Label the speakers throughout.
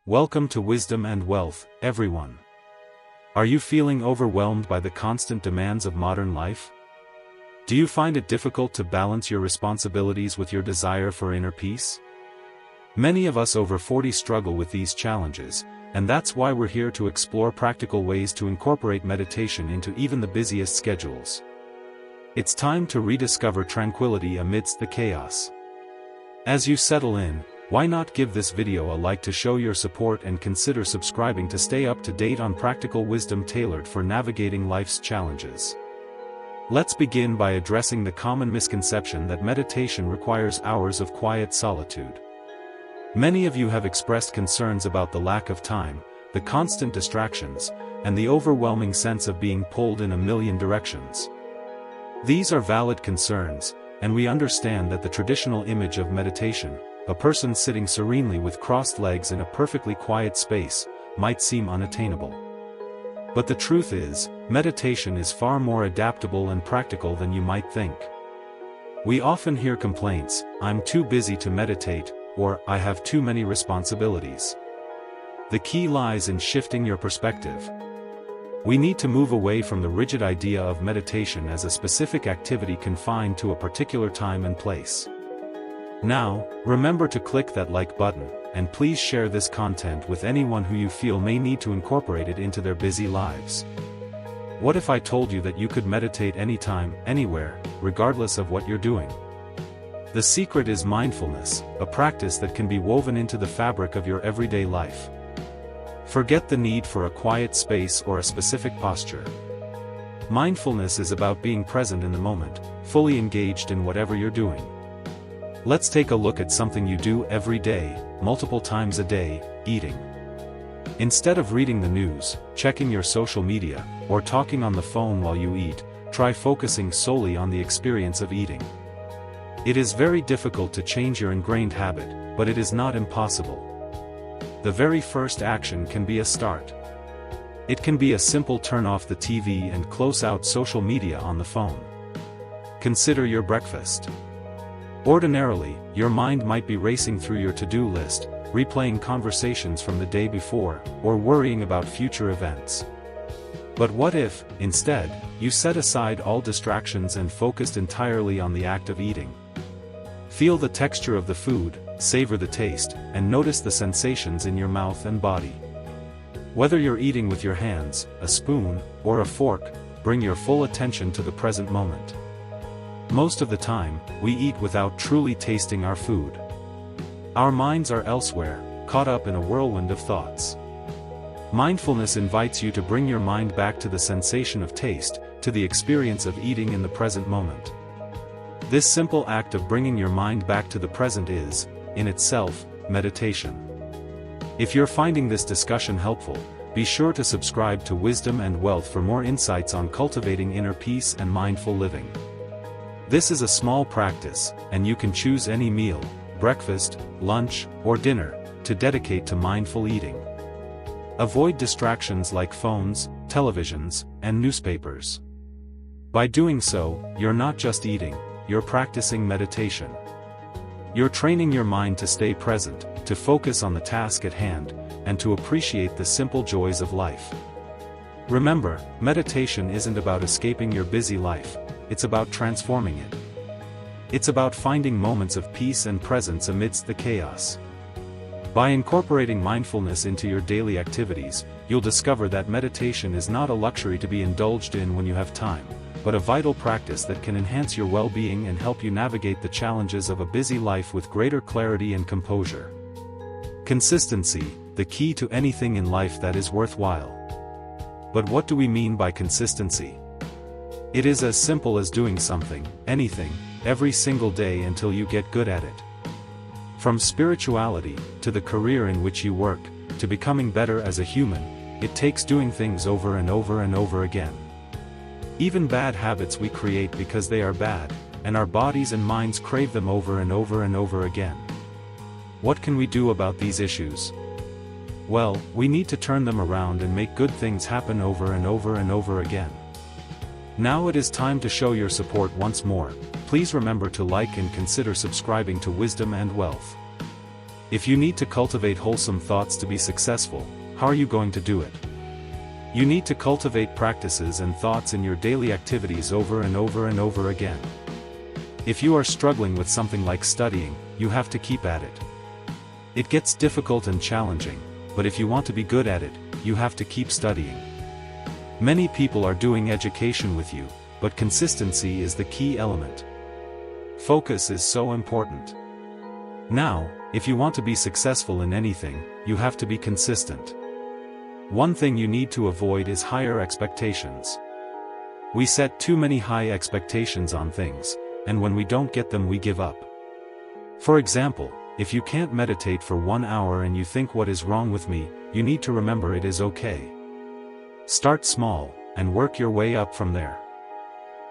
Speaker 1: Welcome to Wisdom and Wealth, everyone. Are you feeling overwhelmed by the constant demands of modern life? Do you find it difficult to balance your responsibilities with your desire for inner peace? Many of us over 40 struggle with these challenges, and that's why we're here to explore practical ways to incorporate meditation into even the busiest schedules. It's time to rediscover tranquility amidst the chaos. As you settle in, why not give this video a like to show your support and consider subscribing to stay up to date on practical wisdom tailored for navigating life's challenges. Let's begin by addressing the common misconception that meditation requires hours of quiet solitude. Many of you have expressed concerns about the lack of time, the constant distractions, and the overwhelming sense of being pulled in a million directions. These are valid concerns, and we understand that the traditional image of meditation, a person sitting serenely with crossed legs in a perfectly quiet space, might seem unattainable. But the truth is, meditation is far more adaptable and practical than you might think. We often hear complaints, "I'm too busy to meditate," or "I have too many responsibilities." The key lies in shifting your perspective. We need to move away from the rigid idea of meditation as a specific activity confined to a particular time and place. Now, remember to click that like button, and please share this content with anyone who you feel may need to incorporate it into their busy lives. What if I told you that you could meditate anytime, anywhere, regardless of what you're doing? The secret is mindfulness, a practice that can be woven into the fabric of your everyday life. Forget the need for a quiet space or a specific posture. Mindfulness is about being present in the moment, fully engaged in whatever you're doing. Let's take a look at something you do every day, multiple times a day: eating. Instead of reading the news, checking your social media, or talking on the phone while you eat, try focusing solely on the experience of eating. It is very difficult to change your ingrained habit, but it is not impossible. The very first action can be a start. It can be a simple turn off the TV and close out social media on the phone. Consider your breakfast. Ordinarily, your mind might be racing through your to-do list, replaying conversations from the day before, or worrying about future events. But what if, instead, you set aside all distractions and focused entirely on the act of eating? Feel the texture of the food, savor the taste, and notice the sensations in your mouth and body. Whether you're eating with your hands, a spoon, or a fork, bring your full attention to the present moment. Most of the time, we eat without truly tasting our food. Our minds are elsewhere, caught up in a whirlwind of thoughts. Mindfulness invites you to bring your mind back to the sensation of taste, to the experience of eating in the present moment. This simple act of bringing your mind back to the present is, in itself, meditation. If you're finding this discussion helpful, be sure to subscribe to Wisdom and Wealth for more insights on cultivating inner peace and mindful living. This is a small practice, and you can choose any meal, breakfast, lunch, or dinner, to dedicate to mindful eating. Avoid distractions like phones, televisions, and newspapers. By doing so, you're not just eating, you're practicing meditation. You're training your mind to stay present, to focus on the task at hand, and to appreciate the simple joys of life. Remember, meditation isn't about escaping your busy life. It's about transforming it. It's about finding moments of peace and presence amidst the chaos. By incorporating mindfulness into your daily activities, you'll discover that meditation is not a luxury to be indulged in when you have time, but a vital practice that can enhance your well-being and help you navigate the challenges of a busy life with greater clarity and composure. Consistency, the key to anything in life that is worthwhile. But what do we mean by consistency? It is as simple as doing something, anything, every single day until you get good at it. From spirituality, to the career in which you work, to becoming better as a human, it takes doing things over and over and over again. Even bad habits we create because they are bad, and our bodies and minds crave them over and over and over again. What can we do about these issues? Well, we need to turn them around and make good things happen over and over and over again. Now it is time to show your support once more. Please remember to like and consider subscribing to Wisdom and Wealth. If you need to cultivate wholesome thoughts to be successful, how are you going to do it? You need to cultivate practices and thoughts in your daily activities over and over and over again. If you are struggling with something like studying, you have to keep at it. It gets difficult and challenging, but if you want to be good at it, you have to keep studying. Many people are doing education with you, but consistency is the key element. Focus is so important. Now, if you want to be successful in anything, you have to be consistent. One thing you need to avoid is higher expectations. We set too many high expectations on things, and when we don't get them we give up. For example, if you can't meditate for 1 hour and you think what is wrong with me, you need to remember it is okay. Start small, and work your way up from there.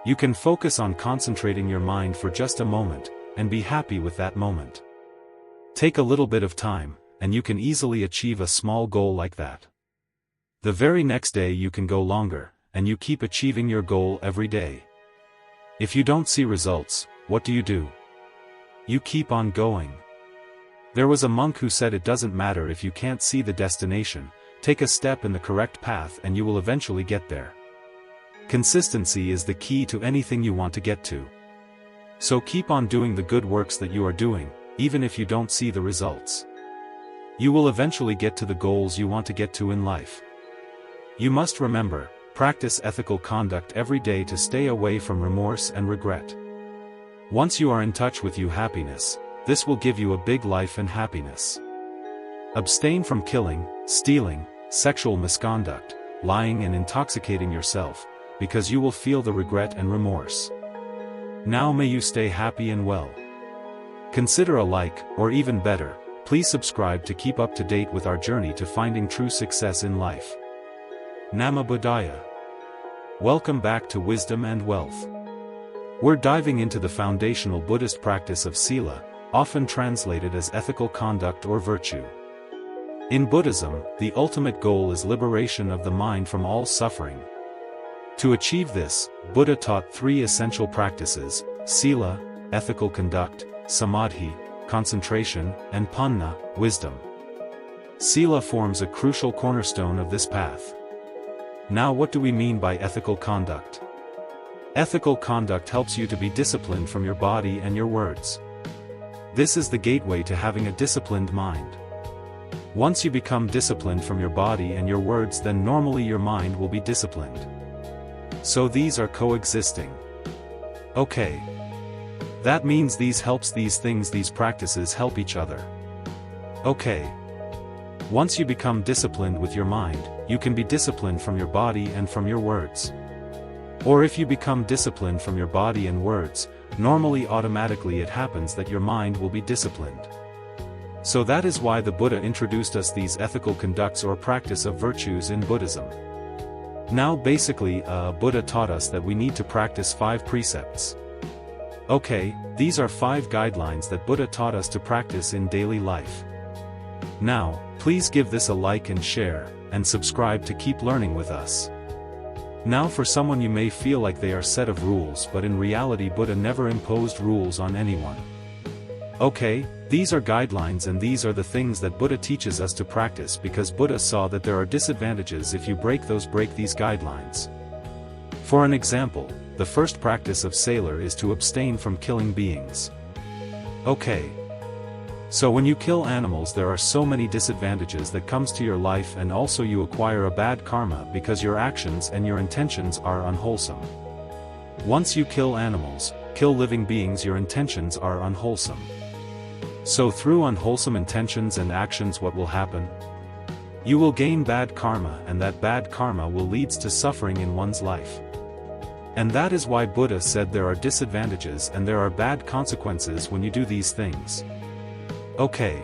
Speaker 1: You can focus on concentrating your mind for just a moment, and be happy with that moment. Take a little bit of time, and you can easily achieve a small goal like that. The very next day you can go longer, and you keep achieving your goal every day. If you don't see results, what do? You keep on going. There was a monk who said it doesn't matter if you can't see the destination, take a step in the correct path and you will eventually get there. Consistency is the key to anything you want to get to. So keep on doing the good works that you are doing, even if you don't see the results. You will eventually get to the goals you want to get to in life. You must remember, practice ethical conduct every day to stay away from remorse and regret. Once you are in touch with your happiness, this will give you a big life and happiness. Abstain from killing, stealing, sexual misconduct, lying and intoxicating yourself, because you will feel the regret and remorse. Now may you stay happy and well. Consider a like, or even better, please subscribe to keep up to date with our journey to finding true success in life. Nama Buddhaya. Welcome back to Wisdom and Wealth. We're diving into the foundational Buddhist practice of sila, often translated as ethical conduct or virtue. In Buddhism, the ultimate goal is liberation of the mind from all suffering. To achieve this, Buddha taught 3 essential practices: sila, ethical conduct; samadhi, concentration; and panna, wisdom. Sila forms a crucial cornerstone of this path. Now what do we mean by ethical conduct? Ethical conduct helps you to be disciplined from your body and your words. This is the gateway to having a disciplined mind. Once you become disciplined from your body and your words, then normally your mind will be disciplined. So these are coexisting. Okay. That means these practices help each other. Okay. Once you become disciplined with your mind, you can be disciplined from your body and from your words. Or if you become disciplined from your body and words, normally automatically it happens that your mind will be disciplined. So that is why the Buddha introduced us these ethical conducts or practice of virtues in Buddhism. Now basically, Buddha taught us that we need to practice 5 precepts. Okay, these are 5 guidelines that Buddha taught us to practice in daily life. Now, please give this a like and share, and subscribe to keep learning with us. Now for someone, you may feel like they are set of rules, but in reality Buddha never imposed rules on anyone. Okay, these are guidelines and these are the things that Buddha teaches us to practice because Buddha saw that there are disadvantages if you break these guidelines. For an example, the first practice of sailor is to abstain from killing beings. Okay. So when you kill animals, there are so many disadvantages that comes to your life, and also you acquire a bad karma because your actions and your intentions are unwholesome. Once you kill animals, kill living beings, your intentions are unwholesome. So through unwholesome intentions and actions, what will happen? You will gain bad karma, and that bad karma will leads to suffering in one's life. And that is why Buddha said there are disadvantages and there are bad consequences when you do these things. Okay.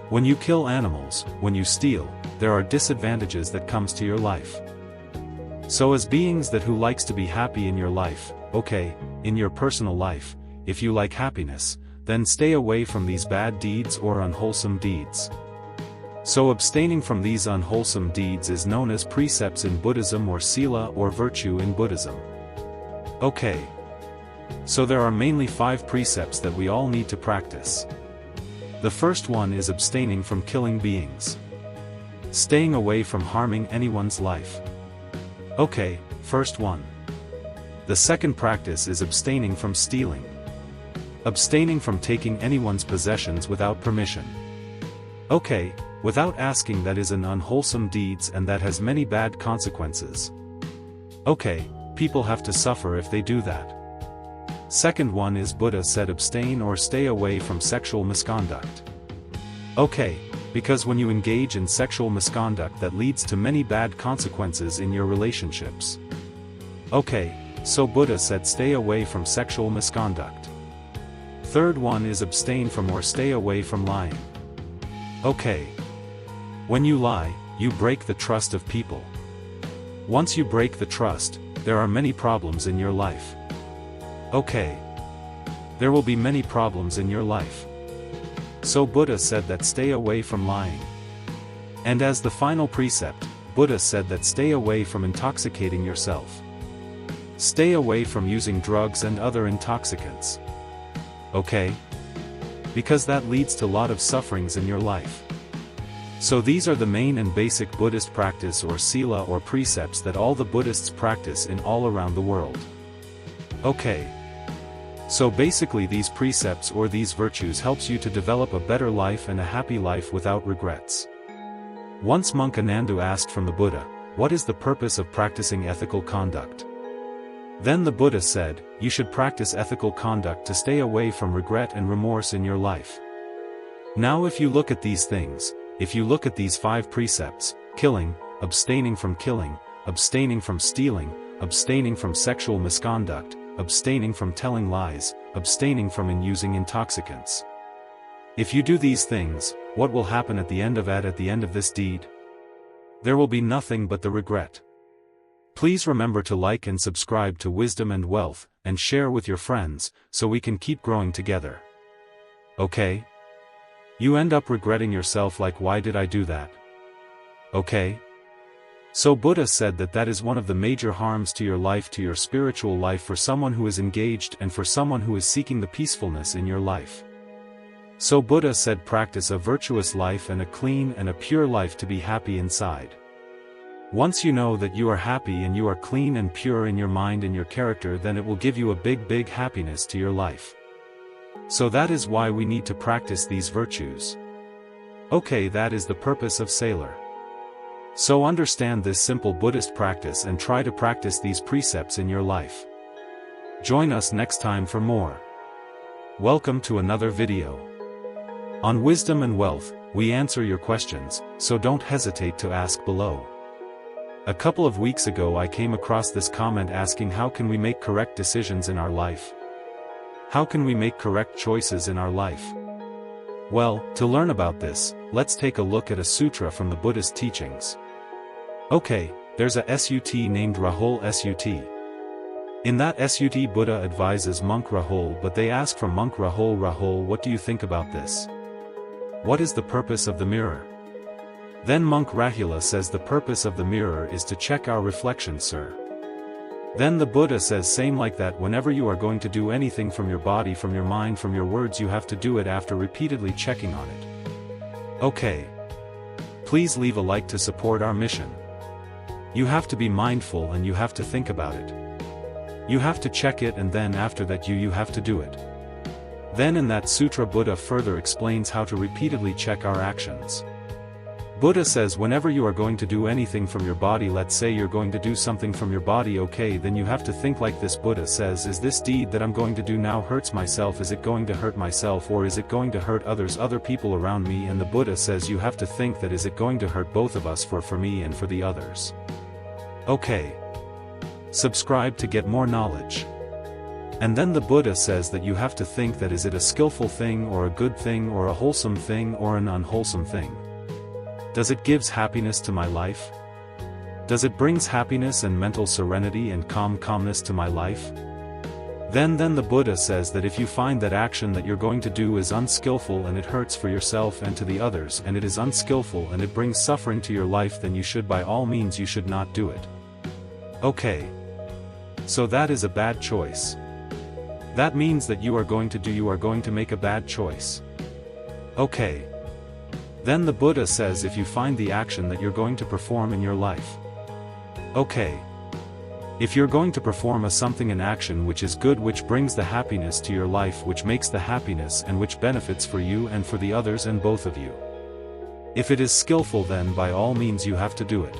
Speaker 1: When you kill animals, when you steal, there are disadvantages that comes to your life. So as beings who likes to be happy in your life, okay, in your personal life, if you like happiness, then stay away from these bad deeds or unwholesome deeds. So abstaining from these unwholesome deeds is known as precepts in Buddhism, or sila, or virtue in Buddhism. Okay. So there are mainly 5 precepts that we all need to practice. The first one is abstaining from killing beings. Staying away from harming anyone's life. Okay, first one. The second practice is abstaining from stealing. Abstaining from taking anyone's possessions without permission. Okay, without asking, that is an unwholesome deeds and that has many bad consequences. Okay, people have to suffer if they do that. Second one is Buddha said abstain or stay away from sexual misconduct. Okay, because when you engage in sexual misconduct that leads to many bad consequences in your relationships. Okay, so Buddha said stay away from sexual misconduct. Third one is abstain from or stay away from lying. Okay. When you lie, you break the trust of people. Once you break the trust, there are many problems in your life. Okay. There will be many problems in your life. So Buddha said that stay away from lying. And as the final precept, Buddha said that stay away from intoxicating yourself. Stay away from using drugs and other intoxicants. Okay? Because that leads to a lot of sufferings in your life. So these are the main and basic Buddhist practice or sila or precepts that all the Buddhists practice in all around the world. Okay. So basically these precepts or these virtues helps you to develop a better life and a happy life without regrets. Once monk Ananda asked from the Buddha, what is the purpose of practicing ethical conduct? Then the Buddha said, you should practice ethical conduct to stay away from regret and remorse in your life. Now if you look at these things, if you look at these 5 precepts, killing, abstaining from stealing, abstaining from sexual misconduct, abstaining from telling lies, abstaining from using intoxicants. If you do these things, what will happen at the end of this deed? There will be nothing but the regret. Please remember to like and subscribe to Wisdom and Wealth, and share with your friends, so we can keep growing together. Okay? You end up regretting yourself like why did I do that? Okay? So Buddha said that that is one of the major harms to your life, to your spiritual life, for someone who is engaged and for someone who is seeking the peacefulness in your life. So Buddha said practice a virtuous life and a clean and a pure life to be happy inside. Once you know that you are happy and you are clean and pure in your mind and your character, then it will give you a big happiness to your life. So that is why we need to practice these virtues. Okay, that is the purpose of sailor. So understand this simple Buddhist practice and try to practice these precepts in your life. Join us next time for more. Welcome to another video. On Wisdom and Wealth, we answer your questions, so don't hesitate to ask below. A couple of weeks ago I came across this comment asking how can we make correct decisions in our life? How can we make correct choices in our life? Well, to learn about this, let's take a look at a sutra from the Buddhist teachings. Okay, there's a SUT named Rahul SUT. In that SUT Buddha advises monk Rahul, but they ask from monk Rahul, what do you think about this? What is the purpose of the mirror? Then monk Rahula says the purpose of the mirror is to check our reflection, sir. Then the Buddha says same like that, whenever you are going to do anything from your body, from your mind, from your words, you have to do it after repeatedly checking on it. Okay. Please leave a like to support our mission. You have to be mindful and you have to think about it. You have to check it and then after that you have to do it. Then in that sutra Buddha further explains how to repeatedly check our actions. Buddha says whenever you are going to do anything from your body, let's say you're going to do something from your body, okay, then you have to think like this. Buddha says, is this deed that I'm going to do now hurts myself? Is it going to hurt myself or is it going to hurt others, other people around me? And the Buddha says you have to think that is it going to hurt both of us, for me and for the others. Okay. Subscribe to get more knowledge. And then the Buddha says that you have to think that is it a skillful thing or a good thing or a wholesome thing or an unwholesome thing? Does it gives happiness to my life? Does it brings happiness and mental serenity and calmness to my life? Then the Buddha says that if you find that action that you're going to do is unskillful and it hurts for yourself and to the others, and it is unskillful and it brings suffering to your life, then you should by all means you should not do it. Okay. So that is a bad choice. That means that you are going to make a bad choice. Okay. Then the Buddha says if you find the action that you're going to perform in your life. Okay. If you're going to perform an action which is good, which brings the happiness to your life, which makes the happiness and which benefits for you and for the others and both of you. If it is skillful, then by all means you have to do it.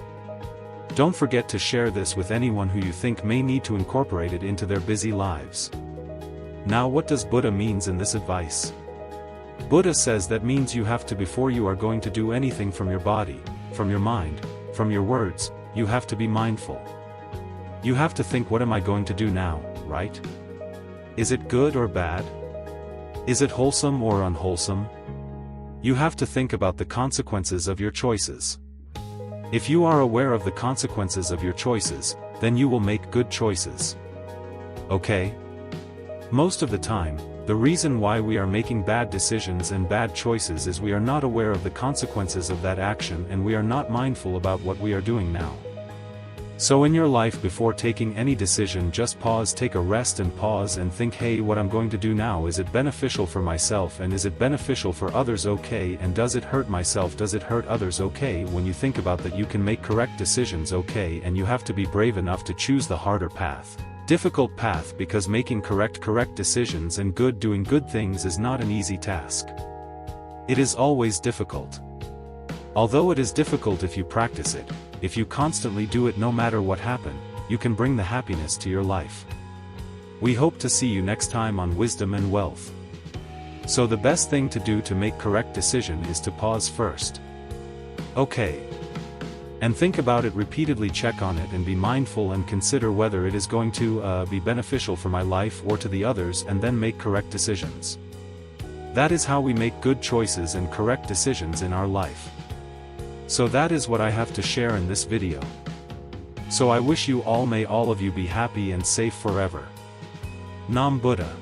Speaker 1: Don't forget to share this with anyone who you think may need to incorporate it into their busy lives. Now what does Buddha means in this advice? Buddha says that means you have to, before you are going to do anything from your body, from your mind, from your words, you have to be mindful. You have to think, what am I going to do now, right? Is it good or bad? Is it wholesome or unwholesome? You have to think about the consequences of your choices. If you are aware of the consequences of your choices, then you will make good choices. Okay? Most of the time, the reason why we are making bad decisions and bad choices is we are not aware of the consequences of that action, and we are not mindful about what we are doing now. So in your life, before taking any decision, just pause, take a rest and pause and think, hey, what I'm going to do now, is it beneficial for myself and is it beneficial for others? Okay, and does it hurt myself, does it hurt others? Okay, when you think about that, you can make correct decisions. Okay, and you have to be brave enough to choose the harder path, difficult path, because making correct decisions and doing good things is not an easy task. It is always difficult. Although it is difficult, if you practice it, if you constantly do it, no matter what happens, you can bring the happiness to your life. We hope to see you next time on Wisdom and Wealth. So the best thing to do to make correct decision is to pause first. Okay. And think about it repeatedly, check on it and be mindful and consider whether it is going to be beneficial for my life or to the others, and then make correct decisions. That is how we make good choices and correct decisions in our life. So that is what I have to share in this video. So I wish you all, may all of you be happy and safe forever. Nam Buddha.